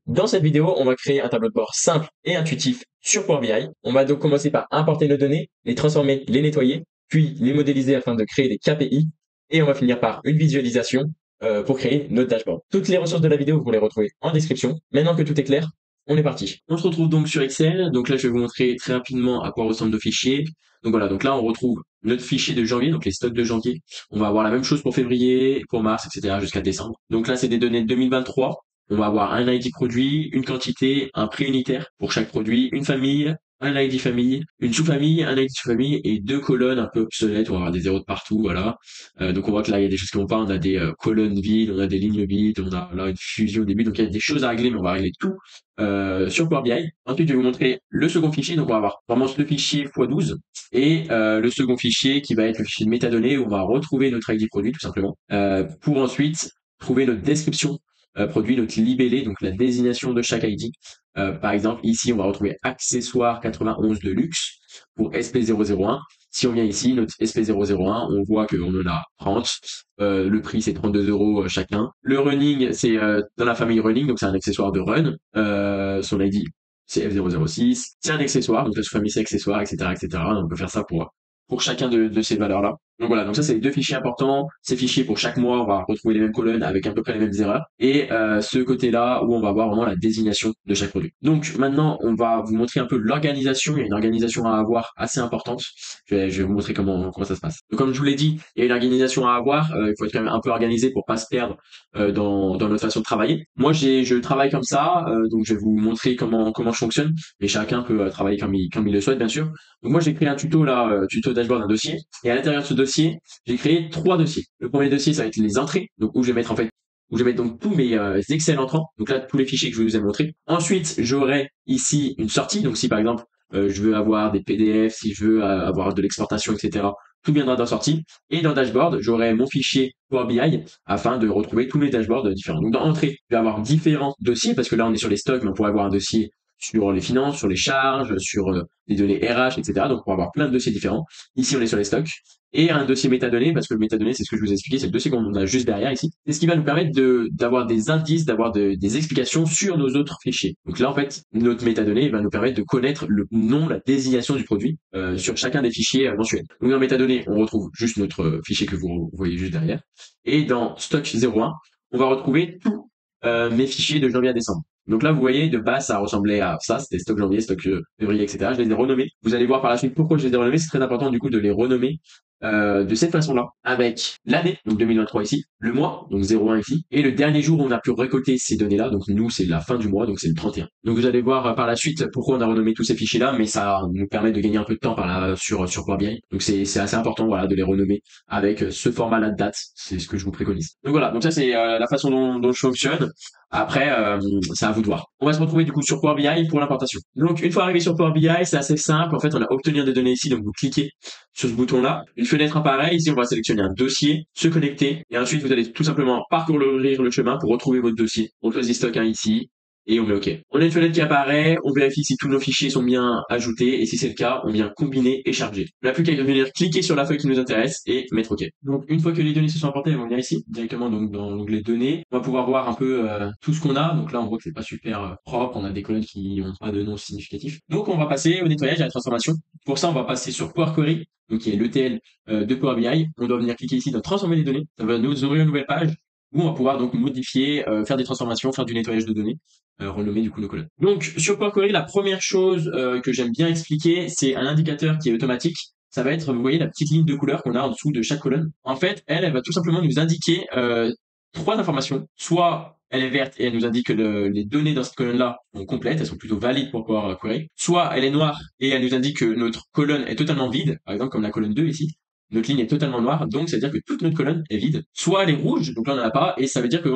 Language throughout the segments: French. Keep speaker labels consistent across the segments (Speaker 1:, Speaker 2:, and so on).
Speaker 1: Dans cette vidéo, on va créer un tableau de bord simple et intuitif sur Power BI. On va donc commencer par importer nos données, les transformer, les nettoyer, puis les modéliser afin de créer des KPI. Et on va finir par une visualisation pour créer notre dashboard. Toutes les ressources de la vidéo, vous les retrouvez en description. Maintenant que tout est clair, on est parti. On se retrouve donc sur Excel. Donc là, je vais vous montrer très rapidement à quoi ressemblent nos fichiers. Donc voilà, donc là, on retrouve notre fichier de janvier, donc les stocks de janvier. On va avoir la même chose pour février, pour mars, etc. jusqu'à décembre. Donc là, c'est des données de 2023. On va avoir un ID produit, une quantité, un prix unitaire pour chaque produit, une famille, un ID famille, une sous-famille, un ID sous-famille et deux colonnes un peu obsolètes. On va avoir des zéros de partout, voilà. Donc on voit que là il y a des choses qui vont pas. On a des colonnes vides, on a des lignes vides, on a là une fusion au début. Donc il y a des choses à régler, mais on va régler tout sur Power BI. Ensuite je vais vous montrer le second fichier. Donc on va avoir vraiment ce fichier x12 et le second fichier qui va être le fichier de métadonnées où on va retrouver notre ID produit tout simplement pour ensuite trouver notre description produit, notre libellé, donc la désignation de chaque ID. Par exemple, ici, on va retrouver accessoire 91 de luxe pour SP001. Si on vient ici, notre SP001, on voit qu'on en a 30. Le prix, c'est 32 euros chacun. Le running, c'est dans la famille running, donc c'est un accessoire de run. Son ID, c'est F006. C'est un accessoire, donc la sous-famille, c'est accessoire, etc., etc. Donc on peut faire ça pour chacun de ces valeurs-là. Donc voilà, donc ça c'est les deux fichiers importants. Ces fichiers pour chaque mois, on va retrouver les mêmes colonnes avec à peu près les mêmes erreurs. Et ce côté-là où on va avoir vraiment la désignation de chaque produit. Donc maintenant, on va vous montrer un peu l'organisation. Il y a une organisation à avoir assez importante. Je vais vous montrer comment ça se passe. Donc comme je vous l'ai dit, il y a une organisation à avoir. Il faut être quand même un peu organisé pour pas se perdre dans notre façon de travailler. Moi, je travaille comme ça, donc je vais vous montrer comment je fonctionne. Et chacun peut travailler comme il le souhaite, bien sûr. Donc moi, j'ai créé un tuto là, tuto dashboard d'un dossier. Et à l'intérieur de ce dossier, j'ai créé trois dossiers. Le premier dossier, ça va être les entrées, donc où je vais mettre en fait, où je vais mettre donc tous mes Excel entrants. Donc là, tous les fichiers que je vous ai montrés. Ensuite, j'aurai ici une sortie. Donc si par exemple, je veux avoir des PDF, si je veux avoir de l'exportation, etc. Tout viendra dans sortie. Et dans dashboard, j'aurai mon fichier Power BI afin de retrouver tous les dashboards différents. Donc dans entrée, je vais avoir différents dossiers parce que là, on est sur les stocks, mais on pourrait avoir un dossier sur les finances, sur les charges, sur les données RH, etc. Donc, on va avoir plein de dossiers différents. Ici, on est sur les stocks. Et un dossier métadonnées, parce que le métadonnées, c'est ce que je vous ai expliqué, c'est le dossier qu'on a juste derrière ici. C'est ce qui va nous permettre d'avoir des indices, d'avoir des explications sur nos autres fichiers. Donc là, en fait, notre métadonnées va nous permettre de connaître le nom, la désignation du produit sur chacun des fichiers mensuels. Donc dans métadonnées, on retrouve juste notre fichier que vous voyez juste derrière. Et dans stock 01, on va retrouver tous mes fichiers de janvier à décembre. Donc là, vous voyez, de base, ça ressemblait à ça, c'était stock janvier, stock février, etc. Je les ai renommés. Vous allez voir par la suite pourquoi je les ai renommés. C'est très important, du coup, de les renommer de cette façon-là, avec l'année, donc 2023 ici, le mois, donc 01 ici, et le dernier jour où on a pu récolter ces données-là, donc nous, c'est la fin du mois, donc c'est le 31. Donc vous allez voir par la suite pourquoi on a renommé tous ces fichiers-là, mais ça nous permet de gagner un peu de temps sur Power BI. Donc c'est assez important, voilà, de les renommer avec ce format-là de date. C'est ce que je vous préconise. Donc voilà, donc ça c'est la façon dont je fonctionne. Après, c'est à vous de voir. On va se retrouver du coup sur Power BI pour l'importation. Donc une fois arrivé sur Power BI, c'est assez simple. En fait, on a obtenir des données ici, donc vous cliquez sur ce bouton-là. Une fenêtre apparaît. Ici, on va sélectionner un dossier, se connecter, et ensuite vous allez tout simplement parcourir le chemin pour retrouver votre dossier. On choisit stock 1 ici. Et on met OK. On a une fenêtre qui apparaît, on vérifie si tous nos fichiers sont bien ajoutés, et si c'est le cas, on vient combiner et charger. On n'a plus qu'à venir cliquer sur la feuille qui nous intéresse et mettre OK. Donc une fois que les données se sont importées, elles vont venir ici, directement donc dans l'onglet données. On va pouvoir voir un peu tout ce qu'on a. Donc là, on voit que c'est pas super propre, on a des colonnes qui n'ont pas de nom significatif. Donc on va passer au nettoyage et à la transformation. Pour ça, on va passer sur Power Query, donc qui est l'ETL de Power BI. On doit venir cliquer ici dans transformer les données. Ça va nous ouvrir une nouvelle page où on va pouvoir donc modifier, faire des transformations, faire du nettoyage de données, renommer du coup nos colonnes. Donc sur Power Query, la première chose que j'aime bien expliquer, c'est un indicateur qui est automatique. Ça va être, vous voyez, la petite ligne de couleur qu'on a en dessous de chaque colonne. En fait, elle va tout simplement nous indiquer trois informations. Soit elle est verte et elle nous indique que les données dans cette colonne-là sont complètes, elles sont plutôt valides pour Power Query. Soit elle est noire et elle nous indique que notre colonne est totalement vide, par exemple comme la colonne 2 ici. Notre ligne est totalement noire, donc ça veut dire que toute notre colonne est vide. Soit elle est rouge, donc là on n'en a pas, et ça veut dire que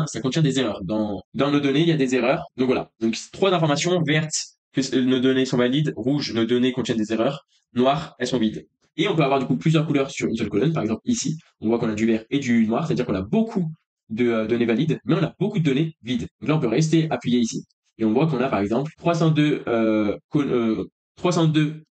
Speaker 1: ça contient des erreurs. Dans nos données, il y a des erreurs. Donc voilà. Donc trois informations, vertes, que nos données sont valides, rouge, nos données contiennent des erreurs, noires, elles sont vides. Et on peut avoir du coup plusieurs couleurs sur une seule colonne. Par exemple ici, on voit qu'on a du vert et du noir, c'est-à-dire qu'on a beaucoup de données valides, mais on a beaucoup de données vides. Donc là on peut rester appuyé ici. Et on voit qu'on a par exemple 302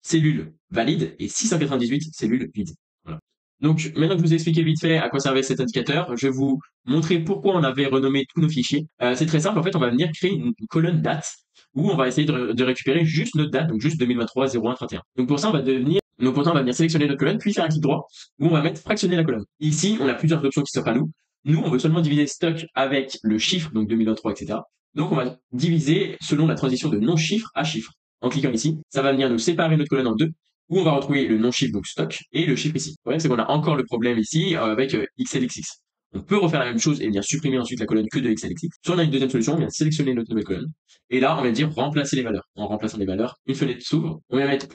Speaker 1: cellules valides et 698 cellules vides. Voilà. Donc, maintenant que je vous ai expliqué vite fait à quoi servait cet indicateur, je vais vous montrer pourquoi on avait renommé tous nos fichiers. C'est très simple, en fait, on va venir créer une colonne date où on va essayer de récupérer juste notre date, donc juste 2023 01 31. Donc pour ça, on va venir sélectionner notre colonne, puis faire un clic droit où on va mettre fractionner la colonne. Ici, on a plusieurs options qui s'offrent à nous. Nous, on veut seulement diviser stock avec le chiffre, donc 2023, etc. Donc on va diviser selon la transition de non-chiffre à chiffre. En cliquant ici, ça va venir nous séparer notre colonne en deux, où on va retrouver le non-chiffre, donc stock, et le chiffre ici. Le problème, c'est qu'on a encore le problème ici avec XLXX. On peut refaire la même chose et venir supprimer ensuite la colonne que de XLXX. Soit on a une deuxième solution, on vient sélectionner notre nouvelle colonne. Et là, on va dire remplacer les valeurs. En remplaçant les valeurs, une fenêtre s'ouvre. On va mettre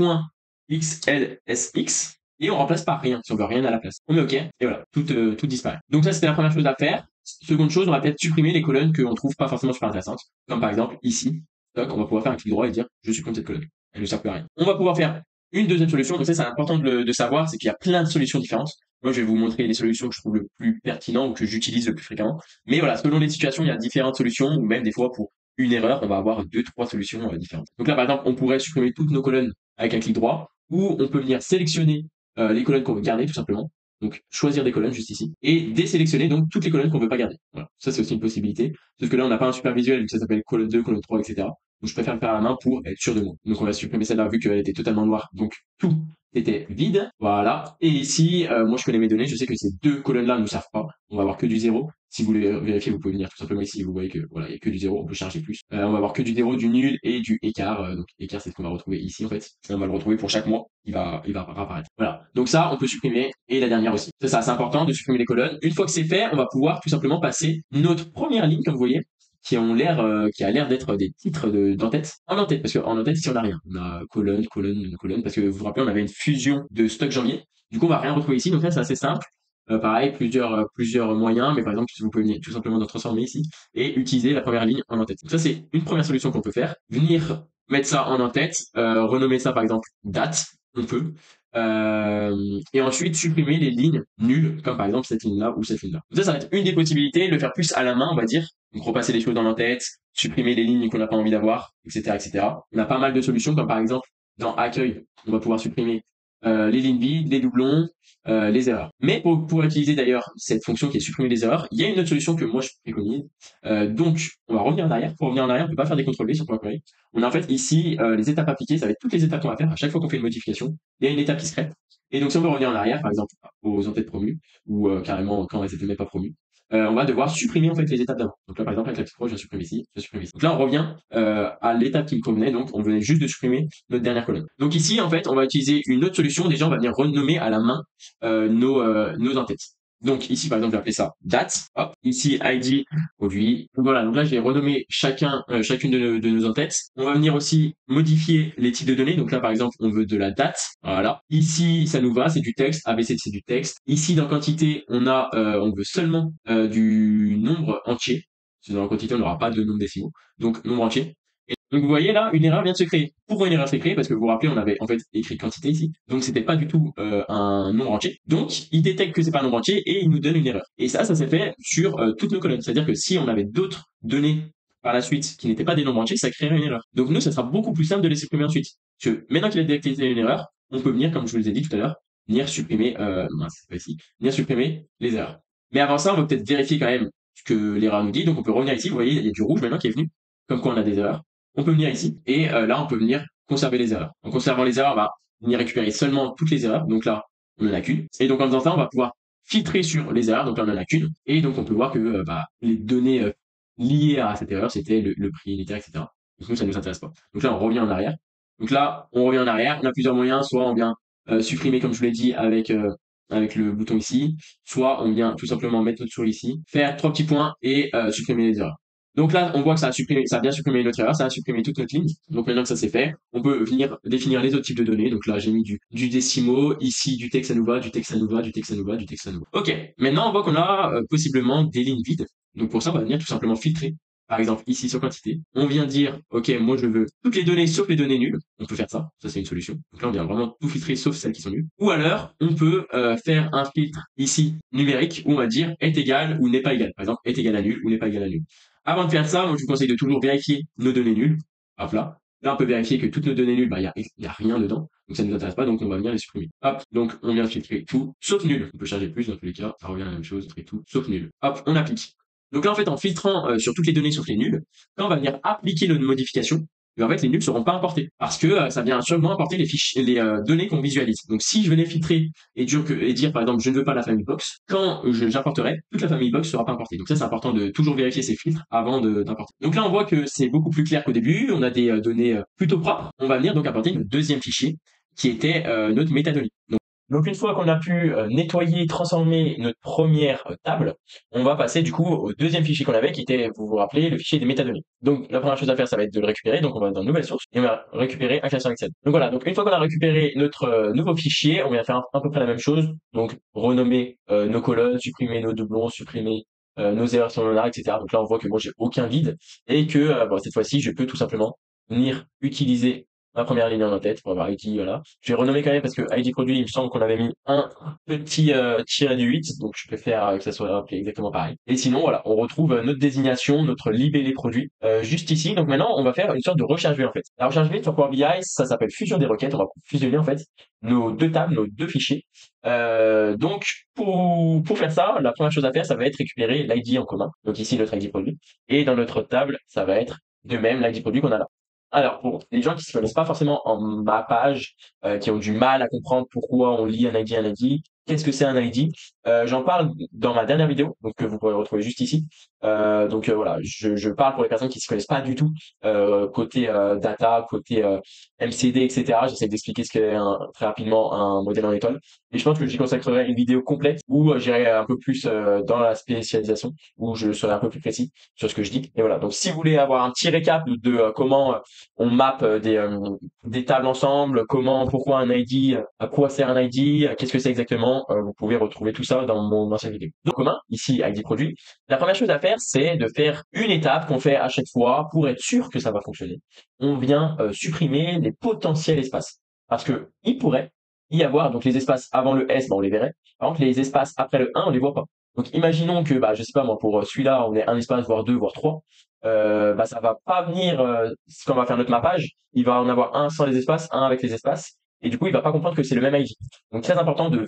Speaker 1: .xlsx et on remplace par rien si on veut rien à la place. On met OK et voilà, tout disparaît. Donc ça, c'était la première chose à faire. Seconde chose, on va peut-être supprimer les colonnes qu'on trouve pas forcément super intéressantes. Comme par exemple ici, stock, on va pouvoir faire un clic droit et dire je supprime cette colonne. Elle ne sert plus à rien. On va pouvoir faire une deuxième solution, donc ça c'est important de savoir, c'est qu'il y a plein de solutions différentes. Moi je vais vous montrer les solutions que je trouve le plus pertinent ou que j'utilise le plus fréquemment. Mais voilà, selon les situations, il y a différentes solutions, ou même des fois pour une erreur, on va avoir deux, trois solutions différentes. Donc là par exemple, on pourrait supprimer toutes nos colonnes avec un clic droit, ou on peut venir sélectionner les colonnes qu'on veut garder tout simplement. Donc choisir des colonnes juste ici, et désélectionner donc toutes les colonnes qu'on veut pas garder. Voilà. Ça c'est aussi une possibilité, sauf que là on n'a pas un super visuel vu que ça s'appelle colonne 2, colonne 3, etc. Donc je préfère le faire à la main pour être sûr de moi. Donc on va supprimer celle-là vu qu'elle était totalement noire. Donc tout était vide. Voilà. Et ici, moi je connais mes données, je sais que ces deux colonnes-là ne servent pas. On va avoir que du 0. Si vous voulez vérifier, vous pouvez venir tout simplement ici. Vous voyez que voilà, il n'y a que du 0, on peut charger plus. On va avoir que du 0, du nul et du écart. Donc écart, c'est ce qu'on va retrouver ici en fait. Et on va le retrouver pour chaque mois. Il va réapparaître. Voilà. Donc ça, on peut supprimer. Et la dernière aussi. Ça, c'est important de supprimer les colonnes. Une fois que c'est fait, on va pouvoir tout simplement passer notre première ligne, comme vous voyez, qui a l'air d'être des titres d'en-tête. En en-tête, parce qu'en en-tête, ici, on n'a rien. On a colonne, colonne, colonne, parce que vous vous rappelez, on avait une fusion de stock janvier. Du coup, on va rien retrouver ici. Donc là, c'est assez simple. Pareil, plusieurs moyens, mais par exemple, vous pouvez venir tout simplement nous transformer ici et utiliser la première ligne en en-tête. Donc ça, c'est une première solution qu'on peut faire. Venir mettre ça en en-tête, renommer ça par exemple date, on peut. Et ensuite supprimer les lignes nulles, comme par exemple cette ligne-là ou cette ligne-là. Ça va être une des possibilités, le faire plus à la main, on va dire. Donc repasser les choses dans l'en-tête, supprimer les lignes qu'on n'a pas envie d'avoir, etc., etc. On a pas mal de solutions, comme par exemple dans accueil, on va pouvoir supprimer les lignes vides, les doublons, les erreurs. Mais pour utiliser d'ailleurs cette fonction qui est supprimer les erreurs, il y a une autre solution que moi je préconise. Donc, on va revenir en arrière. Pour revenir en arrière, on peut pas faire des CTRL-V sur Power Query. On a en fait ici les étapes appliquées, ça va être toutes les étapes qu'on va faire. À chaque fois qu'on fait une modification, il y a une étape qui se crée. Et donc, si on veut revenir en arrière, par exemple, aux en-têtes promues, ou carrément quand elles étaient même pas promues, on va devoir supprimer en fait les étapes d'avant. Donc là, par exemple, avec la petite croix, je supprime ici, je supprime ici. Donc là, on revient à l'étape qui me convenait. Donc, on venait juste de supprimer notre dernière colonne. Donc ici, en fait, on va utiliser une autre solution. Déjà, on va venir renommer à la main nos en-têtes. Donc ici, par exemple, je vais appeler ça date. Hop, ici ID produit. Donc voilà, donc là, j'ai renommé chacune de nos en-têtes. On va venir aussi modifier les types de données. Donc là, par exemple, on veut de la date. Voilà. Ici, ça nous va, c'est du texte. ABC, c'est du texte. Ici, dans quantité, on veut seulement du nombre entier. Dans la quantité, on n'aura pas de nombre décimaux. Donc nombre entier. Donc vous voyez là, une erreur vient de se créer. Pourquoi une erreur s'est créée? Parce que vous vous rappelez, on avait en fait écrit quantité ici. Donc c'était pas du tout un nombre entier. Donc il détecte que c'est pas un nombre entier et il nous donne une erreur. Et ça s'est fait sur toutes nos colonnes. C'est-à-dire que si on avait d'autres données par la suite qui n'étaient pas des nombres entiers, ça créerait une erreur. Donc nous, ça sera beaucoup plus simple de les supprimer ensuite. Parce que maintenant qu'il a détecté une erreur, on peut venir, comme je vous l'ai dit tout à l'heure, venir supprimer, venir supprimer les erreurs. Mais avant ça, on va peut-être vérifier quand même ce que l'erreur nous dit. Donc on peut revenir ici. Vous voyez, il y a du rouge maintenant qui est venu. Comme quoi on a des erreurs. On peut venir ici et là on peut venir conserver les erreurs. En conservant les erreurs, on va venir récupérer seulement toutes les erreurs. Donc là, on en a qu'une. Et donc en faisant ça, on va pouvoir filtrer sur les erreurs. Donc là, on en a qu'une. Et donc on peut voir que les données liées à cette erreur, c'était le prix unitaire, etc. Donc nous, ça ne nous intéresse pas. Donc là, on revient en arrière. Donc là, on revient en arrière. On a plusieurs moyens. Soit on vient supprimer, comme je vous l'ai dit, avec le bouton ici. Soit on vient tout simplement mettre notre souris ici, faire trois petits points et supprimer les erreurs. Donc là, on voit que ça a bien supprimé notre erreur, ça a supprimé toute notre ligne. Donc maintenant que ça c'est fait, on peut venir définir les autres types de données. Donc là, j'ai mis du décimaux, ici du texte à nous va, du texte à nous va, du texte à nous va, du texte à nous va. Ok, maintenant on voit qu'on a possiblement des lignes vides. Donc pour ça, on va venir tout simplement filtrer. Par exemple, ici sur quantité, on vient dire, ok, moi je veux toutes les données sauf les données nulles. On peut faire ça, ça c'est une solution. Donc là, on vient vraiment tout filtrer sauf celles qui sont nulles. Ou alors, on peut faire un filtre ici numérique où on va dire est égal ou n'est pas égal. Par exemple, est égal à nul ou n'est pas égal à nul. Avant de faire ça, moi, je vous conseille de toujours vérifier nos données nulles. Hop là. Là, on peut vérifier que toutes nos données nulles, il y a rien dedans. Donc ça ne nous intéresse pas, donc on va venir les supprimer. Hop, donc on vient filtrer tout, sauf nul. On peut charger plus dans tous les cas, ça revient à la même chose, filtrer tout, sauf nul. Hop, on applique. Donc là, en fait, en filtrant sur toutes les données sauf les nuls, quand on va venir appliquer nos modifications, et en fait, les nuls ne seront pas importés parce que ça vient seulement importer les fichiers, les données qu'on visualise. Donc, si je venais filtrer et dire, par exemple, je ne veux pas la famille box, quand j'importerai, toute la famille box sera pas importée. Donc ça, c'est important de toujours vérifier ces filtres avant d'importer. Donc là, on voit que c'est beaucoup plus clair qu'au début. On a des données plutôt propres. On va venir donc importer le deuxième fichier qui était notre métadonnée. Donc une fois qu'on a pu nettoyer, transformer notre première table, on va passer du coup au deuxième fichier qu'on avait qui était, vous vous rappelez, le fichier des métadonnées. Donc la première chose à faire, ça va être de le récupérer. Donc on va dans nouvelle source et on va récupérer un classeur Excel. Donc voilà, donc une fois qu'on a récupéré notre nouveau fichier, on vient faire à peu près la même chose. Donc renommer nos colonnes, supprimer nos doublons, supprimer nos erreurs si on en a, etc. Donc là on voit que moi j'ai aucun vide et que bon, cette fois-ci je peux tout simplement venir utiliser ma première ligne en tête pour avoir ID, voilà. Je vais renommer quand même parce que ID produit, il me semble qu'on avait mis un petit tiret du 8, donc je préfère que ça soit appelé exactement pareil. Et sinon, voilà, on retrouve notre désignation, notre libellé produit juste ici. Donc maintenant, on va faire une sorte de recherche V en fait. La recherche V sur Power BI, ça s'appelle fusion des requêtes. On va fusionner en fait nos deux tables, nos deux fichiers. Donc pour faire ça, la première chose à faire, ça va être récupérer l'ID en commun. Donc ici notre ID produit. Et dans notre table, ça va être de même l'ID produit qu'on a là. Alors, pour les gens qui se connaissent pas forcément en mappage, qui ont du mal à comprendre pourquoi on lit un ID, qu'est-ce que c'est un ID? J'en parle dans ma dernière vidéo, donc que vous pourrez retrouver juste ici. Voilà, je parle pour les personnes qui se connaissent pas du tout côté data, côté MCD, etc. J'essaie d'expliquer ce qu'est très rapidement un modèle en étoile. Et je pense que j'y consacrerai une vidéo complète où j'irai un peu plus dans la spécialisation, où je serai un peu plus précis sur ce que je dis. Et voilà. Donc, si vous voulez avoir un petit récap de comment on map des tables ensemble, pourquoi un ID, à quoi sert un ID, qu'est-ce que c'est exactement, vous pouvez retrouver tout ça dans mon ancienne vidéo. Donc, commun, ici, ID produit. La première chose à faire, c'est de faire une étape qu'on fait à chaque fois pour être sûr que ça va fonctionner. On vient supprimer les potentiels espaces. Parce que il pourrait y avoir, donc les espaces avant le S, on les verrait. Par contre, les espaces après le 1, on les voit pas. Donc, imaginons que, je sais pas moi, pour celui-là, on ait un espace, voire deux, voire trois. Ça va pas venir, quand on va faire notre mappage, il va en avoir un sans les espaces, un avec les espaces. Et du coup, il va pas comprendre que c'est le même ID. Donc, très important de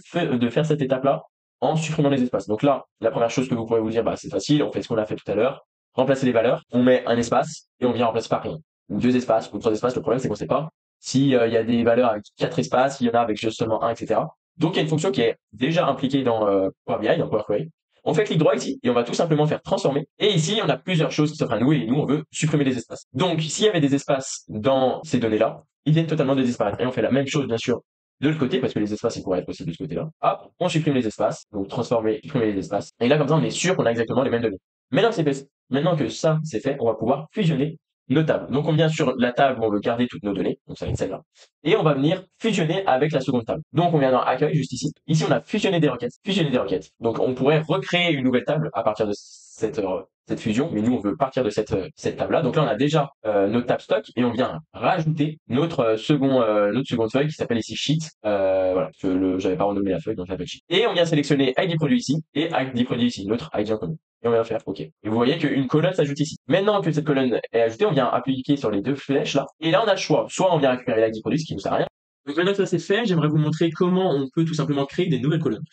Speaker 1: faire cette étape-là en supprimant les espaces. Donc là, la première chose que vous pourrez vous dire, c'est facile, on fait ce qu'on a fait tout à l'heure. Remplacer les valeurs, on met un espace et on vient remplacer par rien. Ou deux espaces ou trois espaces. Le problème, c'est qu'on sait pas si il y a des valeurs avec quatre espaces, il y en a avec juste seulement un, etc. Donc, il y a une fonction qui est déjà impliquée dans Power BI, dans Power Query. On fait clic droit ici et on va tout simplement faire transformer. Et ici, on a plusieurs choses qui s'offrent à nous et nous, on veut supprimer les espaces. Donc, s'il y avait des espaces dans ces données-là, ils viennent totalement de disparaître. Et on fait la même chose, bien sûr, de l'autre côté, parce que les espaces, ils pourraient être aussi de ce côté-là. Hop, on supprime les espaces. Donc, transformer, supprimer les espaces. Et là, comme ça, on est sûr qu'on a exactement les mêmes données. Maintenant que ça, c'est fait, on va pouvoir fusionner nos tables. Donc, on vient sur la table où on veut garder toutes nos données. Donc, ça va être celle-là. Et on va venir fusionner avec la seconde table. Donc, on vient dans accueil, juste ici. Ici, on a fusionné des requêtes. Fusionner des requêtes. Donc, on pourrait recréer une nouvelle table à partir de cette fusion, mais nous on veut partir de cette table-là. Donc là on a déjà notre table stock et on vient rajouter notre seconde feuille qui s'appelle ici sheet. Voilà, j'avais pas renommé la feuille donc je l'appelle sheet. Et on vient sélectionner ID produit ici et ID produit ici, notre ID en commun. Et on vient faire OK. Et vous voyez qu'une colonne s'ajoute ici. Maintenant que cette colonne est ajoutée, on vient appliquer sur les deux flèches là. Et là on a le choix. Soit on vient récupérer l'ID produit, ce qui nous sert à rien. Donc maintenant que ça c'est fait, j'aimerais vous montrer comment on peut tout simplement créer des nouvelles colonnes,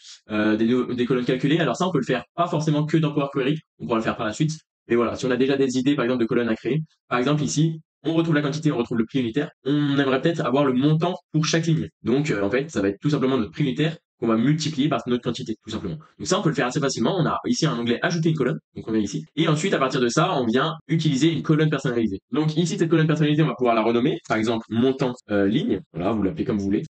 Speaker 1: des colonnes calculées. Alors ça, on peut le faire pas forcément que dans Power Query, on pourra le faire par la suite. Mais voilà, si on a déjà des idées, par exemple, de colonnes à créer, par exemple ici, on retrouve la quantité, on retrouve le prix unitaire. On aimerait peut-être avoir le montant pour chaque ligne. Donc en fait, ça va être tout simplement notre prix unitaire qu'on va multiplier par notre quantité, tout simplement. Donc ça, on peut le faire assez facilement. On a ici un onglet ajouter une colonne, donc on vient ici. Et ensuite, à partir de ça, on vient utiliser une colonne personnalisée. Donc ici, cette colonne personnalisée, on va pouvoir la renommer, par exemple montant ligne. Voilà, vous l'appelez comme vous voulez.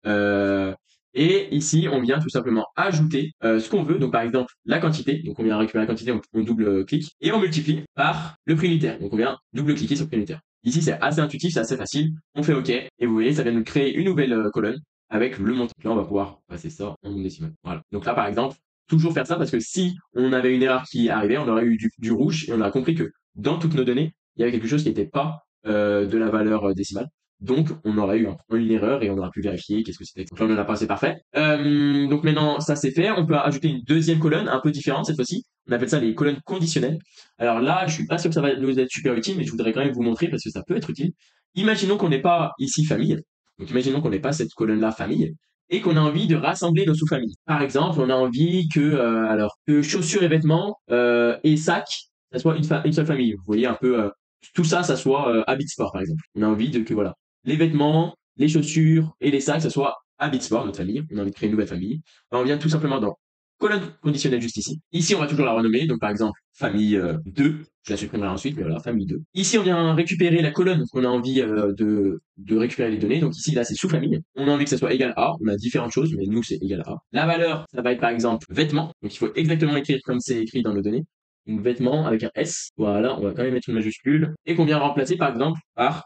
Speaker 1: Et ici, on vient tout simplement ajouter ce qu'on veut. Donc par exemple, la quantité. Donc on vient récupérer la quantité, on double-clique. Et on multiplie par le prix unitaire. Donc on vient double-cliquer sur le prix unitaire. Ici, c'est assez intuitif, c'est assez facile. On fait OK. Et vous voyez, ça vient nous créer une nouvelle colonne avec le montant. Là, on va pouvoir passer ça en décimal. Voilà. Donc là, par exemple, toujours faire ça parce que si on avait une erreur qui arrivait, on aurait eu du rouge et on a compris que dans toutes nos données, il y avait quelque chose qui n'était pas de la valeur décimale. Donc, on aurait eu une erreur et on aura pu vérifier qu'est-ce que c'était. Donc là, on en a pas, c'est parfait. Donc maintenant, ça c'est fait. On peut ajouter une deuxième colonne, un peu différente cette fois-ci. On appelle ça les colonnes conditionnelles. Alors là, je suis pas sûr que ça va nous être super utile, mais je voudrais quand même vous montrer parce que ça peut être utile. Imaginons qu'on n'ait pas ici famille. Donc imaginons qu'on n'ait pas cette colonne-là famille et qu'on a envie de rassembler nos sous-familles. Par exemple, on a envie que chaussures et vêtements et sacs, ça soit une seule famille. Vous voyez un peu tout ça, ça soit habit sport par exemple. On a envie de que voilà, les vêtements, les chaussures et les sacs, ça soit habit sport, notre famille. On a envie de créer une nouvelle famille. Ben, on vient tout simplement dans colonne conditionnelle juste ici. Ici, on va toujours la renommer. Donc, par exemple, famille 2. Je la supprimerai ensuite, mais voilà, famille 2. Ici, on vient récupérer la colonne qu'on a envie de récupérer les données. Donc ici, là, c'est sous-famille. On a envie que ça soit égal à. On a différentes choses, mais nous, c'est égal à. La valeur, ça va être par exemple vêtements. Donc, il faut exactement écrire comme c'est écrit dans nos données. Donc, vêtements avec un S. Voilà, on va quand même mettre une majuscule. Et qu'on vient remplacer, par exemple, par...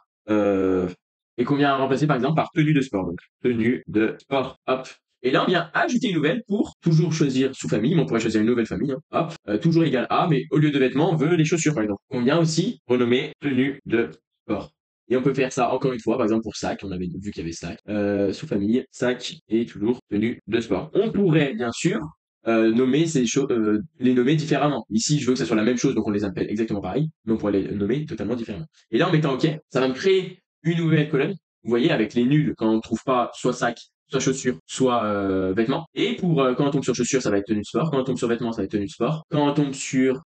Speaker 1: tenue de sport. Donc, tenue de sport. Hop. Et là, on vient ajouter une nouvelle pour toujours choisir sous-famille, mais on pourrait choisir une nouvelle famille. Hein. Hop, toujours égal à, mais au lieu de vêtements, on veut les chaussures, par exemple. On vient aussi renommer tenue de sport. Et on peut faire ça encore une fois, par exemple pour sac, on avait vu qu'il y avait sac, sous-famille, sac et toujours tenue de sport. On pourrait bien sûr nommer ces choses, les nommer différemment. Ici, je veux que ça soit la même chose, donc on les appelle exactement pareil, mais on pourrait les nommer totalement différemment. Et là, en mettant OK, ça va me créer une nouvelle colonne. Vous voyez, avec les nuls, quand on ne trouve pas soit sac, soit chaussures, soit vêtements. Et pour quand on tombe sur chaussures, ça va être tenue de sport. Quand on tombe sur vêtements, ça va être tenue de sport. Quand on tombe sur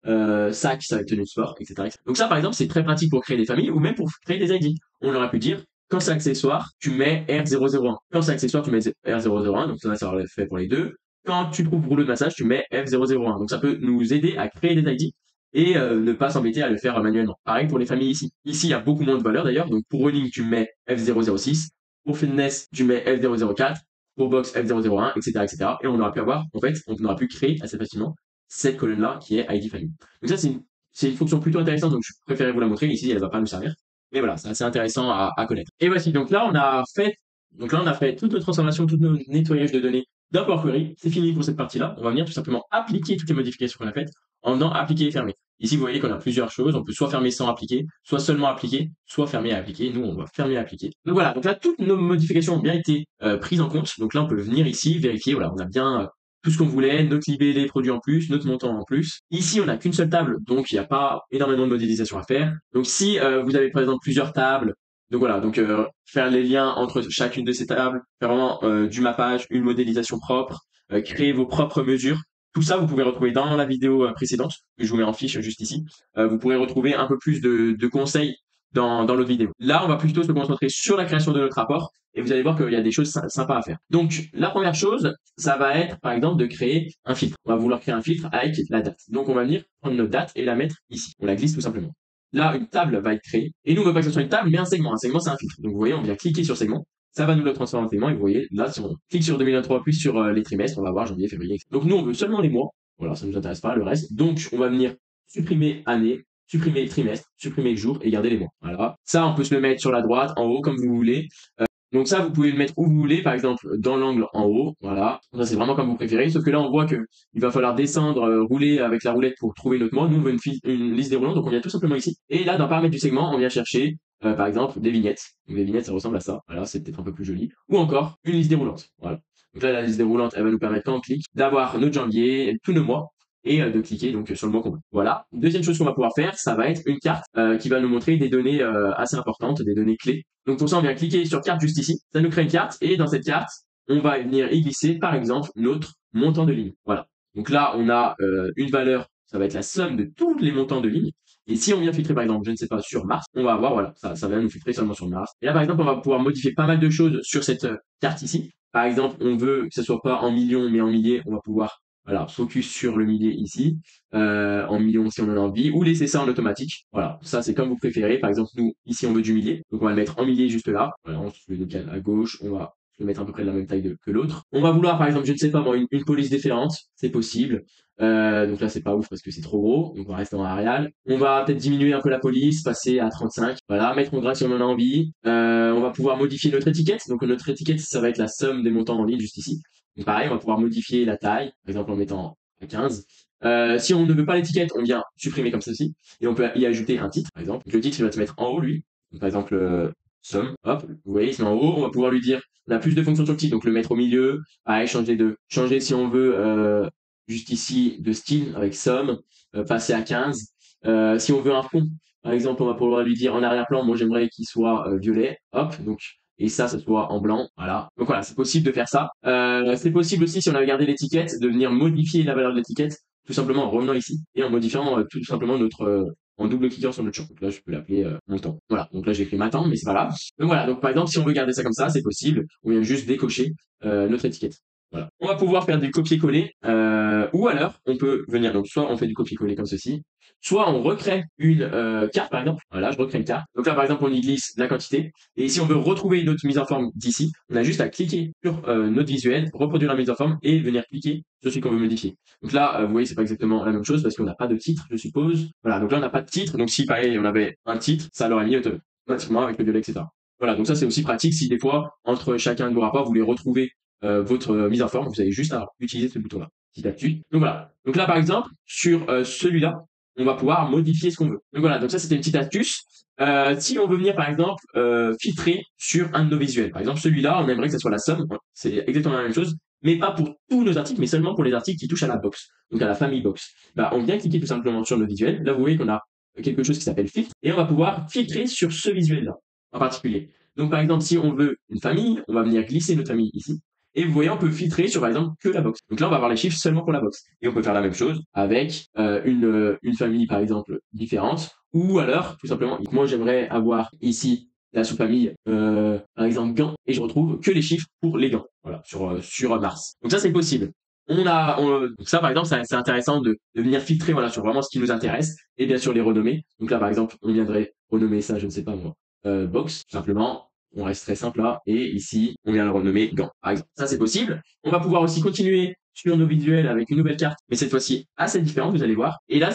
Speaker 1: sac, ça va être tenue de sport, etc., etc. Donc ça, par exemple, c'est très pratique pour créer des familles ou même pour créer des ID. On aurait pu dire, quand c'est accessoire, tu mets R001. Quand c'est accessoire, tu mets R001. Donc ça aurait fait pour les deux. Quand tu trouves rouleau de massage, tu mets F001. Donc ça peut nous aider à créer des ID et ne pas s'embêter à le faire manuellement. Pareil pour les familles ici. Ici, il y a beaucoup moins de valeurs d'ailleurs. Donc pour running, tu mets F006. Pour fitness, tu mets F004. Pour box, F001, etc., etc. Et on aura pu avoir, en fait, on aura pu créer assez facilement cette colonne-là qui est ID family. Donc ça, c'est une fonction plutôt intéressante. Donc je préférais vous la montrer. Ici, elle ne va pas nous servir. Mais voilà, c'est assez intéressant à connaître. Et voici. Donc là, on a fait toutes nos transformations, tous nos nettoyages de données d'un Power Query. C'est fini pour cette partie-là. On va venir tout simplement appliquer toutes les modifications qu'on a faites en venant appliquer et fermer. Ici, vous voyez qu'on a plusieurs choses. On peut soit fermer sans appliquer, soit seulement appliquer, soit fermer et appliquer. Nous, on va fermer et appliquer. Donc voilà. Donc là, toutes nos modifications ont bien été prises en compte. Donc là, on peut venir ici, vérifier. Voilà, on a bien tout ce qu'on voulait, notre libellé produit en plus, notre montant en plus. Ici, on n'a qu'une seule table, donc il n'y a pas énormément de modélisation à faire. Donc si vous avez par exemple plusieurs tables, donc voilà, donc faire les liens entre chacune de ces tables, faire vraiment du mappage, une modélisation propre, créer vos propres mesures. Tout ça, vous pouvez retrouver dans la vidéo précédente, que je vous mets en fiche juste ici. Vous pourrez retrouver un peu plus de conseils dans l'autre vidéo. Là, on va plutôt se concentrer sur la création de notre rapport et vous allez voir qu'il y a des choses sympas à faire. Donc, la première chose, ça va être, par exemple, de créer un filtre. On va vouloir créer un filtre avec la date. Donc, on va venir prendre notre date et la mettre ici. On la glisse tout simplement. Là, une table va être créée. Et nous, on veut pas que ce soit une table, mais un segment. Un segment, c'est un filtre. Donc, vous voyez, on vient cliquer sur segment. Ça va nous le transformer en segment. Et vous voyez, là, si on clique sur 2023, puis sur les trimestres, on va voir janvier, février, etc. Donc, nous, on veut seulement les mois. Voilà, ça ne nous intéresse pas, le reste. Donc, on va venir supprimer année, supprimer trimestre, supprimer jour et garder les mois. Voilà. Ça, on peut se le mettre sur la droite, en haut, comme vous voulez. Donc ça, vous pouvez le mettre où vous voulez, par exemple dans l'angle en haut, voilà. Ça, c'est vraiment comme vous préférez. Sauf que là, on voit que il va falloir descendre, rouler avec la roulette pour trouver notre mot. Nous, on veut une liste déroulante, donc on vient tout simplement ici. Et là, dans paramètres du segment, on vient chercher, par exemple, des vignettes. Donc des vignettes, ça ressemble à ça. Voilà, c'est peut-être un peu plus joli. Ou encore, une liste déroulante. Voilà. Donc là, la liste déroulante, elle va nous permettre, quand on clique, d'avoir notre janvier, tous nos mois, et de cliquer donc sur le mot complet. Voilà. Deuxième chose qu'on va pouvoir faire, ça va être une carte qui va nous montrer des données assez importantes, des données clés. Donc pour ça, on vient cliquer sur carte juste ici. Ça nous crée une carte et dans cette carte, on va venir y glisser par exemple notre montant de ligne. Voilà. Donc là, on a une valeur, ça va être la somme de tous les montants de ligne. Et si on vient filtrer par exemple, je ne sais pas, sur Mars, on va avoir, voilà, ça va nous filtrer seulement sur Mars. Et là, par exemple, on va pouvoir modifier pas mal de choses sur cette carte ici. Par exemple, on veut que ce soit pas en millions, mais en milliers. On va pouvoir voilà, focus sur le millier ici, en millions si on en a envie, ou laisser ça en automatique. Voilà, ça c'est comme vous préférez. Par exemple, nous, ici, on veut du millier, donc on va le mettre en millier juste là. Voilà, on se le décale à gauche, on va le mettre à peu près de la même taille que l'autre. On va vouloir, par exemple, je ne sais pas moi, une police différente, c'est possible. Donc là, c'est pas ouf parce que c'est trop gros, donc on va rester en Arial. On va peut-être diminuer un peu la police, passer à 35. Voilà, mettre en gras si on en a envie. On va pouvoir modifier notre étiquette. Donc notre étiquette, ça va être la somme des montants en ligne juste ici. Donc pareil, on va pouvoir modifier la taille, par exemple en mettant à 15. Si on ne veut pas l'étiquette, on vient supprimer comme ceci. Et on peut y ajouter un titre, par exemple. Donc, le titre, il va se mettre en haut, lui. Donc, par exemple, somme, hop, vous voyez, il se met en haut. On va pouvoir lui dire, on a plus de fonctions sur le titre, donc le mettre au milieu. Pareil, changer si on veut, juste ici, de style, avec somme, passer à 15. Si on veut un fond, par exemple, on va pouvoir lui dire en arrière-plan, moi j'aimerais qu'il soit violet, hop, donc et ça soit en blanc, voilà. Donc voilà, c'est possible de faire ça. C'est possible aussi, si on avait gardé l'étiquette, de venir modifier la valeur de l'étiquette, tout simplement en revenant ici, et en modifiant tout simplement en double-cliquant sur notre champ. Donc là, je peux l'appeler mon temps. Voilà, donc là j'ai écrit ma temps, mais c'est pas grave. Donc voilà, donc par exemple, si on veut garder ça comme ça, c'est possible. On vient juste décocher notre étiquette. Voilà. On va pouvoir faire du copier-coller, ou alors on peut venir, donc soit on fait du copier-coller comme ceci, soit on recrée une carte par exemple. Voilà, je recrée une carte. Donc là par exemple on y glisse la quantité. Et si on veut retrouver notre mise en forme d'ici, on a juste à cliquer sur notre visuel, reproduire la mise en forme et venir cliquer sur celui qu'on veut modifier. Donc là, vous voyez, c'est pas exactement la même chose parce qu'on n'a pas de titre, je suppose. Voilà, donc là on n'a pas de titre. Donc si pareil on avait un titre, ça l'aurait mis automatiquement avec le violet, etc. Voilà, donc ça c'est aussi pratique si des fois entre chacun de vos rapports vous voulez retrouver votre mise en forme, vous avez juste à utiliser ce bouton-là. Petit à petit. Donc voilà. Donc là, par exemple, sur celui-là, on va pouvoir modifier ce qu'on veut. Donc voilà, donc ça c'était une petite astuce. Si on veut venir, par exemple, filtrer sur un de nos visuels, par exemple celui-là, on aimerait que ça soit la somme, c'est exactement la même chose, mais pas pour tous nos articles, mais seulement pour les articles qui touchent à la box, donc à la famille box. Bah, on vient cliquer tout simplement sur nos visuels. Là, vous voyez qu'on a quelque chose qui s'appelle filtre, et on va pouvoir filtrer sur ce visuel-là, en particulier. Donc par exemple, si on veut une famille, on va venir glisser notre famille ici. Et vous voyez, on peut filtrer sur, par exemple, que la box. Donc là, on va avoir les chiffres seulement pour la box. Et on peut faire la même chose avec une famille, par exemple, différente. Ou alors, tout simplement, moi, j'aimerais avoir ici la sous-famille, par exemple, gants. Et je retrouve que les chiffres pour les gants. Voilà, sur Mars. Donc ça, c'est possible. Donc ça, par exemple, c'est intéressant de venir filtrer voilà, sur vraiment ce qui nous intéresse. Et bien sûr, les renommer. Donc là, par exemple, on viendrait renommer ça, je ne sais pas moi, box, tout simplement. On reste très simple là, et ici, on vient le renommer gant, par exemple. Ça, c'est possible. On va pouvoir aussi continuer sur nos visuels avec une nouvelle carte, mais cette fois-ci assez différente, vous allez voir. Et là,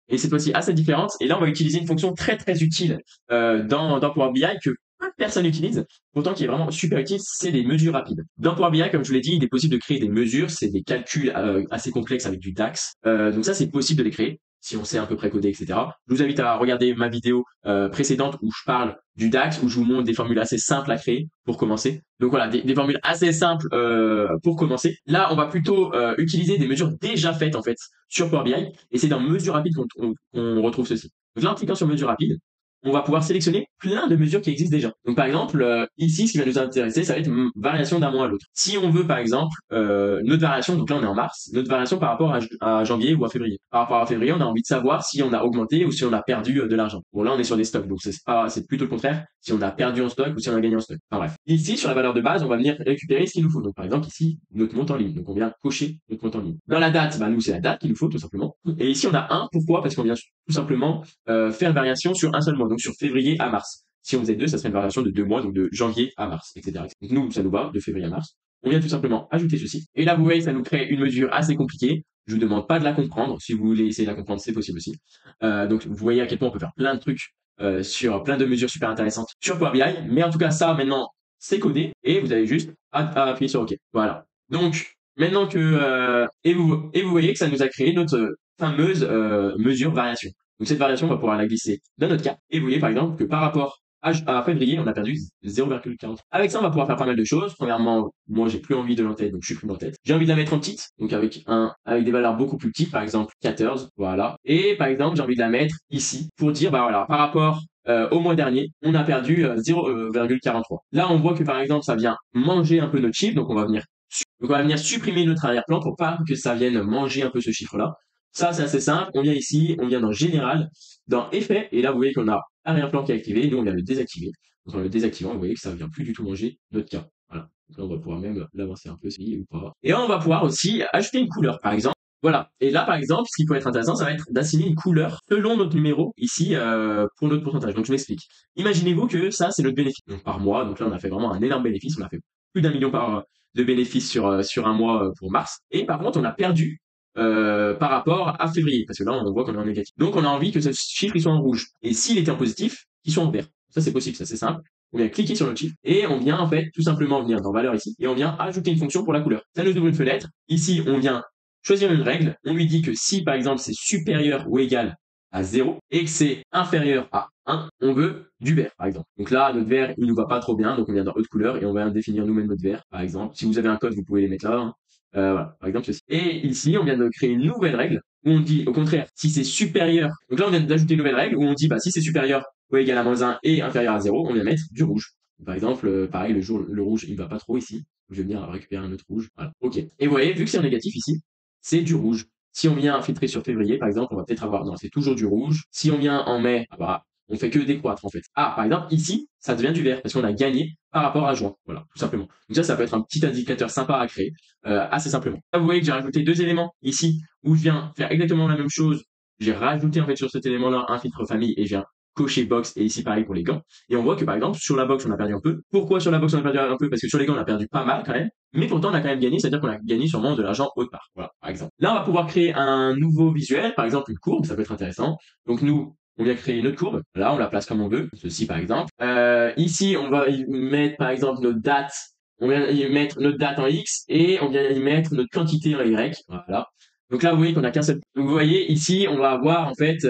Speaker 1: et cette fois-ci assez différente. Et là, on va utiliser une fonction très très utile dans Power BI que peu de personnes utilisent, pourtant qui est vraiment super utile, c'est les mesures rapides. Dans Power BI, comme je vous l'ai dit, il est possible de créer des mesures, c'est des calculs assez complexes avec du DAX. Donc ça, c'est possible de les créer si on sait à peu près coder, etc. Je vous invite à regarder ma vidéo précédente où je parle du DAX, où je vous montre des formules assez simples à créer pour commencer. Donc voilà, des formules assez simples pour commencer. Là, on va plutôt utiliser des mesures déjà faites en fait sur Power BI, et c'est dans mesures rapides qu'on retrouve ceci. Donc là, en cliquant sur mesures rapides, on va pouvoir sélectionner plein de mesures qui existent déjà. Donc par exemple, ici, ce qui va nous intéresser, ça va être une variation d'un mois à l'autre. Si on veut par exemple notre variation, donc là on est en mars, notre variation par rapport à janvier ou à février. Par rapport à février, on a envie de savoir si on a augmenté ou si on a perdu de l'argent. Bon là on est sur des stocks, donc c'est plutôt le contraire, si on a perdu en stock ou si on a gagné en stock. Enfin bref. Ici, sur la valeur de base, on va venir récupérer ce qu'il nous faut. Donc par exemple ici, notre montant en ligne. Donc on vient cocher notre montant en ligne. Dans la date, bah, nous c'est la date qu'il nous faut tout simplement. Et ici on a un, pourquoi? Parce qu'on vient tout simplement faire une variation sur un seul mois, donc sur février à mars. Si on faisait deux, ça serait une variation de 2 mois, donc de janvier à mars, etc. Donc nous, ça nous va, de février à mars. On vient tout simplement ajouter ceci. Et là, vous voyez, ça nous crée une mesure assez compliquée. Je vous demande pas de la comprendre. Si vous voulez essayer de la comprendre, c'est possible aussi. Donc vous voyez à quel point on peut faire plein de trucs sur plein de mesures super intéressantes sur Power BI. Mais en tout cas, ça, maintenant, c'est codé. Et vous avez juste à appuyer sur OK. Voilà. Donc, maintenant que... et vous voyez que ça nous a créé notre fameuse mesure variation. Donc cette variation, on va pouvoir la glisser dans notre cas. Et vous voyez par exemple que par rapport à février, on a perdu 0,40. Avec ça, on va pouvoir faire pas mal de choses. Premièrement, moi, j'ai plus envie de l'entête, donc je supprime l'entête. J'ai envie de la mettre en petite, donc avec des valeurs beaucoup plus petites, par exemple 14, voilà. Et par exemple, j'ai envie de la mettre ici pour dire, bah voilà, par rapport au mois dernier, on a perdu 0,43. Là, on voit que par exemple, ça vient manger un peu notre chiffre, donc on va venir supprimer notre arrière-plan pour pas que ça vienne manger un peu ce chiffre-là. Ça, c'est assez simple. On vient ici, on vient dans Général, dans Effet, et là, vous voyez qu'on a arrière-plan qui est activé, nous, on vient le désactiver. Donc, en le désactivant, vous voyez que ça ne vient plus du tout manger notre cas. Voilà. Donc là, on va pouvoir même l'avancer un peu, si ou pas. Et on va pouvoir aussi ajouter une couleur, par exemple. Voilà. Et là, par exemple, ce qui peut être intéressant, ça va être d'assigner une couleur selon notre numéro, ici, pour notre pourcentage. Donc, je m'explique. Imaginez-vous que ça, c'est notre bénéfice. Donc, par mois. Donc là, on a fait vraiment un énorme bénéfice. On a fait plus d'1 million de bénéfices sur un mois pour mars. Et par contre, on a perdu par rapport à février, parce que là on voit qu'on est en négatif. Donc on a envie que ce chiffre il soit en rouge. Et s'il était en positif, qu'il soit en vert. Ça c'est possible, ça c'est simple. On vient cliquer sur notre chiffre et on vient en fait tout simplement venir dans valeur ici et on vient ajouter une fonction pour la couleur. Ça nous ouvre une fenêtre. Ici on vient choisir une règle. On lui dit que si par exemple c'est supérieur ou égal à 0 et que c'est inférieur à 1, on veut du vert par exemple. Donc là notre vert il nous va pas trop bien, donc on vient dans haute couleur et on va définir nous-mêmes notre vert par exemple. Si vous avez un code vous pouvez les mettre là. Voilà, par exemple ceci. Et ici, on vient de créer une nouvelle règle où on dit au contraire, si c'est supérieur. Donc là, on vient d'ajouter une nouvelle règle où on dit, bah, si c'est supérieur ou égal à -1 et inférieur à 0, on vient mettre du rouge. Par exemple, pareil, le rouge, il va pas trop ici. Je vais venir récupérer un autre rouge. Voilà. OK. Et vous voyez, vu que c'est en négatif ici, c'est du rouge. Si on vient filtrer sur février, par exemple, on va peut-être avoir, non, c'est toujours du rouge. Si on vient en mai, ah bah, on fait que décroître, en fait. Ah, par exemple, ici, ça devient du vert, parce qu'on a gagné par rapport à juin. Voilà, tout simplement. Donc ça peut être un petit indicateur sympa à créer, assez simplement. Là, vous voyez que j'ai rajouté deux éléments ici, où je viens faire exactement la même chose. J'ai rajouté, en fait, sur cet élément-là, un filtre famille, et je viens cocher box, et ici, pareil pour les gants. Et on voit que, par exemple, sur la box, on a perdu un peu. Pourquoi sur la box, on a perdu un peu? Parce que sur les gants, on a perdu pas mal, quand même. Mais pourtant, on a quand même gagné, c'est-à-dire qu'on a gagné sûrement de l'argent autre part. Voilà, par exemple. Là, on va pouvoir créer un nouveau visuel, par exemple une courbe, ça peut être intéressant. Donc nous, on vient créer une autre courbe. Là, on la place comme on veut, ceci par exemple. Ici, on va y mettre par exemple notre date. On vient y mettre notre date en X et on vient y mettre notre quantité en Y. Voilà. Donc là, vous voyez qu'on a qu'un seul. Donc vous voyez, ici, on va avoir en fait.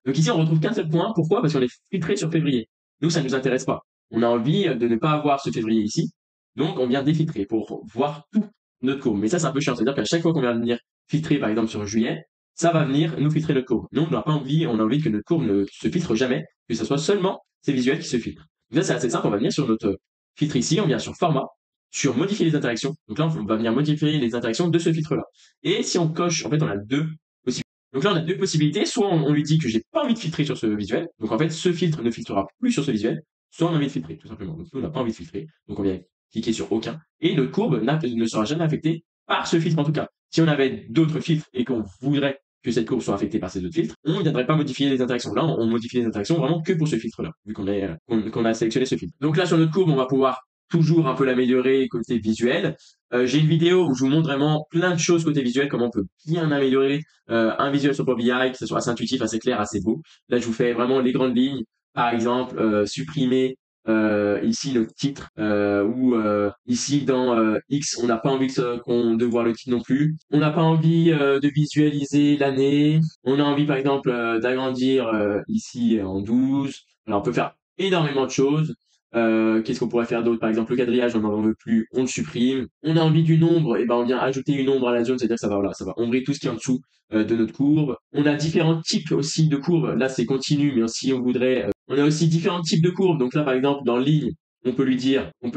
Speaker 1: Donc ici, on retrouve qu'un seul point. Pourquoi? Parce qu'on est filtré sur février. Nous, ça ne nous intéresse pas. On a envie de ne pas avoir ce février ici. Donc, on vient défiltrer pour voir tout notre courbe. Mais ça, c'est un peu chiant. C'est-à-dire qu'à chaque fois qu'on vient venir filtrer, par exemple, sur juillet, ça va venir nous filtrer notre courbe. Nous, on n'a pas envie, on a envie que notre courbe ne se filtre jamais, que ce soit seulement ces visuels qui se filtrent. Donc là, c'est assez simple. On va venir sur notre filtre ici, on vient sur format, sur modifier les interactions. Donc là, on va venir modifier les interactions de ce filtre-là. Et si on coche, en fait, on a deux possibilités. Donc là, on a deux possibilités. Soit on lui dit que j'ai pas envie de filtrer sur ce visuel. Donc en fait, ce filtre ne filtrera plus sur ce visuel. Soit on a envie de filtrer, tout simplement. Donc nous, on n'a pas envie de filtrer. Donc on vient cliquer sur aucun. Et notre courbe ne sera jamais affectée par ce filtre en tout cas. Si on avait d'autres filtres et qu'on voudrait que cette courbe soit affectée par ces autres filtres, on ne viendrait pas modifier les interactions. Là, on modifie les interactions vraiment que pour ce filtre-là, vu qu'on a sélectionné ce filtre. Donc là, sur notre courbe, on va pouvoir toujours un peu l'améliorer côté visuel. J'ai une vidéo où je vous montre vraiment plein de choses côté visuel, comment on peut bien améliorer un visuel sur Power BI, que ce soit assez intuitif, assez clair, assez beau. Là, je vous fais vraiment les grandes lignes. Par exemple, supprimer ici le titre ou ici dans X on n'a pas envie de voir le titre non plus, on n'a pas envie de visualiser l'année, on a envie par exemple d'agrandir ici en 12. Alors on peut faire énormément de choses. Qu'est-ce qu'on pourrait faire d'autre? Par exemple, le quadrillage, on n'en veut plus, on le supprime. On a envie du nombre, et ben on vient ajouter une ombre à la zone, c'est-à-dire que ça va, voilà, ça va ombrer tout ce qui est en dessous de notre courbe. On a différents types aussi de courbes. Là, c'est continu, mais si on voudrait, on a aussi différents types de courbes. Donc là, par exemple, dans ligne, on peut lui dire qu'on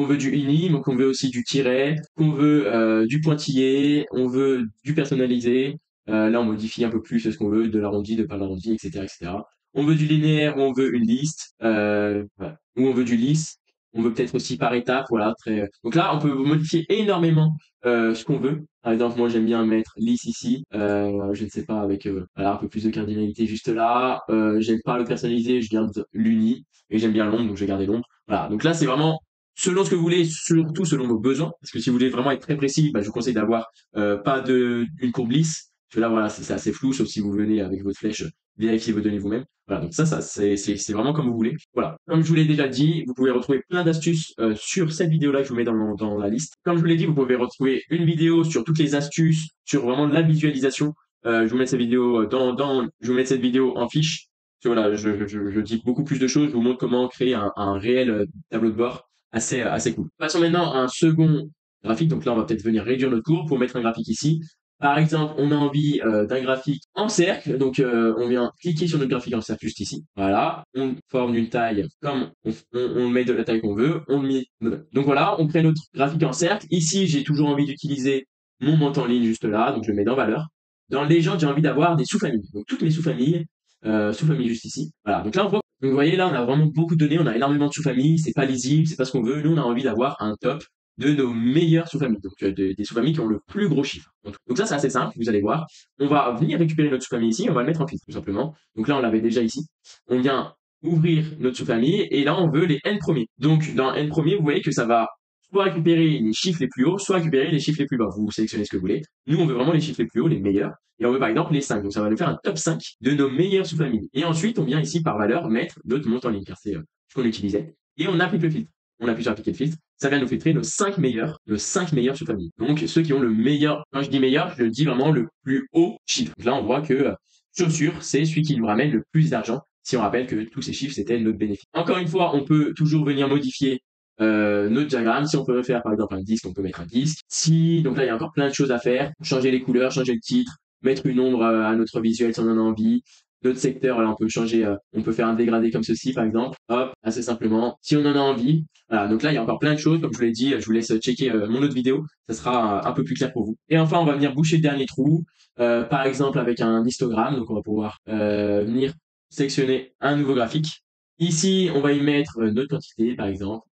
Speaker 1: veut du unim, qu'on veut aussi du tiret, qu'on veut du pointillé, on veut du personnalisé. Là, on modifie un peu plus ce qu'on veut, de l'arrondi, de pas l'arrondi, etc., etc. On veut du linéaire ou on veut une liste, voilà. Ou on veut du lisse. On veut peut-être aussi par étapes, voilà. Très. Donc là, on peut modifier énormément ce qu'on veut. Par exemple, moi j'aime bien mettre lisse ici. Je ne sais pas avec voilà, un peu plus de cardinalité juste là. J'aime pas le personnaliser, je garde l'uni et j'aime bien l'ombre, donc je vais garder l'ombre. Voilà. Donc là, c'est vraiment selon ce que vous voulez, surtout selon vos besoins. Parce que si vous voulez vraiment être très précis, bah, je vous conseille d'avoir pas une courbe lisse. Parce que là, voilà, c'est assez flou, sauf si vous venez avec votre flèche vérifier vos données vous-même. Voilà, donc ça c'est vraiment comme vous voulez. Voilà. Comme je vous l'ai déjà dit, vous pouvez retrouver plein d'astuces sur cette vidéo-là que je vous mets dans la liste. Comme je vous l'ai dit, vous pouvez retrouver une vidéo sur toutes les astuces, sur vraiment la visualisation. Je vous mets cette vidéo je vous mets cette vidéo en fiche. Voilà, je dis beaucoup plus de choses. Je vous montre comment créer un réel tableau de bord assez cool. Passons maintenant à un second graphique. Donc là, on va peut-être venir réduire notre cours pour mettre un graphique ici. Par exemple, on a envie d'un graphique en cercle, donc on vient cliquer sur notre graphique en cercle juste ici. Voilà, on forme une taille comme on met de la taille qu'on veut, on met. Donc voilà, on crée notre graphique en cercle. Ici, j'ai toujours envie d'utiliser mon montant en ligne juste là, donc je le mets dans valeur. Dans légende, j'ai envie d'avoir des sous-familles, donc toutes mes sous-familles, sous-familles juste ici. Voilà, donc là on voit. Donc vous voyez là, on a vraiment beaucoup de données, on a énormément de sous-familles, c'est pas lisible, c'est pas ce qu'on veut. Nous, on a envie d'avoir un top de nos meilleures sous-familles, donc des sous-familles qui ont le plus gros chiffre. Donc ça, c'est assez simple, vous allez voir. On va venir récupérer notre sous-famille ici, on va le mettre en filtre, tout simplement. Donc là, on l'avait déjà ici. On vient ouvrir notre sous-famille, et là, on veut les n premiers. Donc dans n premiers, vous voyez que ça va soit récupérer les chiffres les plus hauts, soit récupérer les chiffres les plus bas. Vous sélectionnez ce que vous voulez. Nous, on veut vraiment les chiffres les plus hauts, les meilleurs. Et on veut par exemple les 5. Donc ça va nous faire un top 5 de nos meilleures sous-familles. Et ensuite, on vient ici par valeur mettre notre montant en ligne, car c'est ce qu'on utilisait. Et on applique le filtre. On appuie sur appliquer le filtre, ça vient nous filtrer nos 5 meilleurs sous-familles. Donc, ceux qui ont le meilleur, quand je dis meilleur, je dis vraiment le plus haut chiffre. Donc là, on voit que chaussure, c'est celui qui nous ramène le plus d'argent. Si on rappelle que tous ces chiffres, c'était notre bénéfice. Encore une fois, on peut toujours venir modifier notre diagramme. Si on peut faire, par exemple, un disque, on peut mettre un disque. Si, donc là, il y a encore plein de choses à faire. Changer les couleurs, changer le titre, mettre une ombre à notre visuel si on en a envie. d'autres secteurs. Là, on peut changer, on peut faire un dégradé comme ceci, par exemple. Hop, assez simplement, si on en a envie. Voilà, donc là, il y a encore plein de choses. Comme je vous l'ai dit, je vous laisse checker mon autre vidéo. Ça sera un peu plus clair pour vous. Et enfin, on va venir boucher le dernier trou, par exemple avec un histogramme. Donc, on va pouvoir venir sélectionner un nouveau graphique. Ici, on va y mettre notre quantité, par exemple,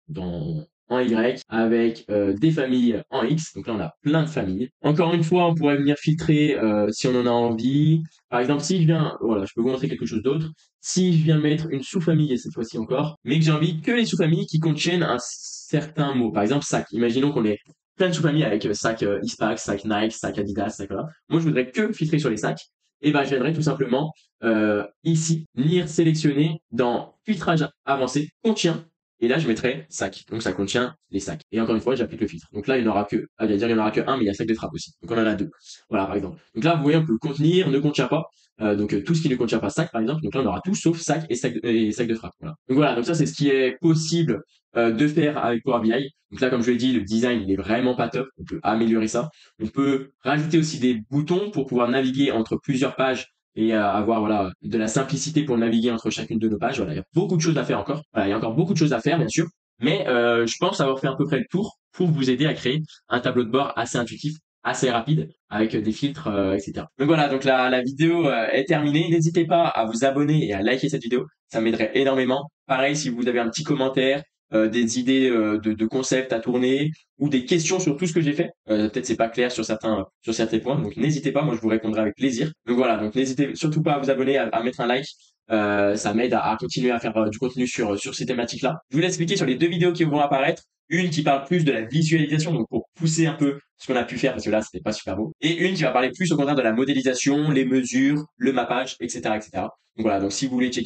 Speaker 1: en Y, avec des familles en X. Donc là, on a plein de familles. Encore une fois, on pourrait venir filtrer si on en a envie. Par exemple, si je viens, voilà, je peux vous montrer quelque chose d'autre. Si je viens mettre une sous-famille, et cette fois-ci encore, mais que j'ai envie que les sous-familles qui contiennent un certain mot. Par exemple, sac. Imaginons qu'on ait plein de sous-familles avec sac Ispac, sac Nike, sac Adidas, sac là. Moi, je voudrais que filtrer sur les sacs. Et ben, je viendrai tout simplement ici, venir sélectionner dans filtrage avancé, contient, et là je mettrai sac. Donc ça contient les sacs. Et encore une fois, j'applique le filtre. Donc là, il n'y en aura que, il n'y en aura que un, mais il y a sac de frappe aussi. Donc on en a deux. Voilà, par exemple. Donc là, vous voyez, on peut contenir, ne contient pas. Donc tout ce qui ne contient pas sac, par exemple. Donc là, on aura tout sauf sac et sac de frappe. Voilà. Donc voilà, donc ça c'est ce qui est possible de faire avec Power BI. Donc là, comme je l'ai dit, le design il est vraiment pas top. On peut améliorer ça. On peut rajouter aussi des boutons pour pouvoir naviguer entre plusieurs pages et avoir voilà de la simplicité pour naviguer entre chacune de nos pages. Voilà, il y a beaucoup de choses à faire encore. Voilà, il y a encore beaucoup de choses à faire, bien sûr. Mais je pense avoir fait à peu près le tour pour vous aider à créer un tableau de bord assez intuitif, assez rapide, avec des filtres, etc. Donc voilà, donc la vidéo est terminée. N'hésitez pas à vous abonner et à liker cette vidéo. Ça m'aiderait énormément. Pareil, si vous avez un petit commentaire, des idées de concepts à tourner ou des questions sur tout ce que j'ai fait. Peut-être c'est pas clair sur certains points, donc n'hésitez pas, moi je vous répondrai avec plaisir. Donc voilà, donc n'hésitez surtout pas à vous abonner, à mettre un like. Ça m'aide à continuer à faire du contenu sur ces thématiques-là. Je vous laisse expliquer sur les deux vidéos qui vont apparaître. Une qui parle plus de la visualisation, donc pour pousser un peu ce qu'on a pu faire, parce que là, c'était pas super beau. Et une qui va parler plus au contraire de la modélisation, les mesures, le mappage, etc., etc. Donc voilà, donc si vous voulez checker